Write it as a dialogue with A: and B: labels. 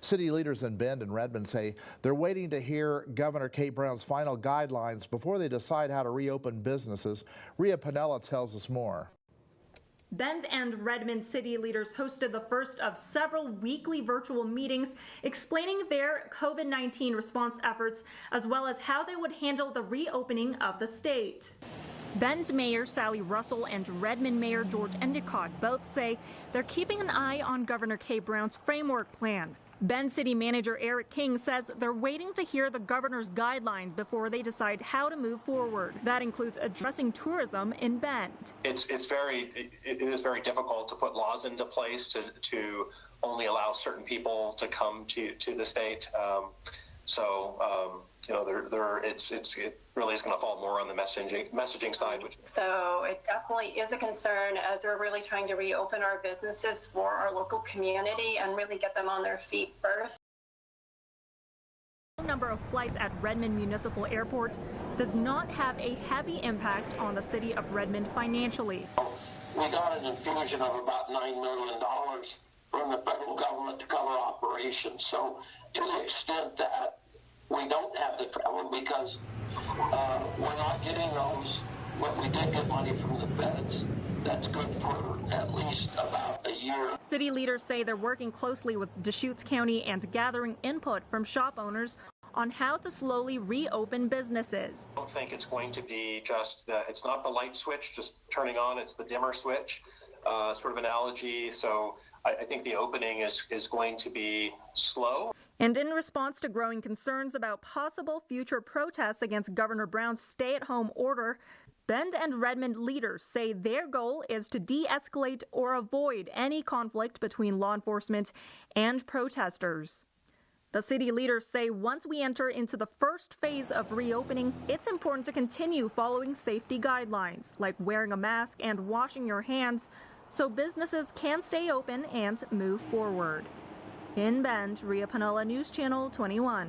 A: City leaders in Bend and Redmond say they're waiting to hear Governor Kate Brown's final guidelines before they decide how to reopen businesses. Rhea Piniella tells us more.
B: Bend and Redmond city leaders hosted the first of several weekly virtual meetings explaining their COVID-19 response efforts, as well as how they would handle the reopening of the state. Bend Mayor Sally Russell and Redmond Mayor George Endicott both say they're keeping an eye on Governor Kate Brown's framework plan. Bend City Manager Eric King says they're waiting to hear the governor's guidelines before they decide how to move forward. That includes addressing tourism in Bend.
C: It is very difficult to put laws into place to only allow certain people to come to the state. It really is going to fall more on the messaging side.
D: So it definitely is a concern as we're really trying to reopen our businesses for our local community and really get them on their feet first.
B: The number of flights at Redmond Municipal Airport does not have a heavy impact on the city of Redmond financially.
E: We got an infusion of about $9 million from the federal government to cover operations. So to the extent that we don't have the travel because we're not getting those, but we did get money from the feds. That's good for at least about a year.
B: City leaders say they're working closely with Deschutes County and gathering input from shop owners on how to slowly reopen businesses.
C: I don't think it's going to be it's not the light switch just turning on, it's the dimmer switch, sort of analogy. So I think the opening is going to be slow.
B: And in response to growing concerns about possible future protests against Governor Brown's stay-at-home order, Bend and Redmond leaders say their goal is to de-escalate or avoid any conflict between law enforcement and protesters. The city leaders say once we enter into the first phase of reopening, it's important to continue following safety guidelines, like wearing a mask and washing your hands, so businesses can stay open and move forward. In Bend, Rhea Piniella, News Channel 21.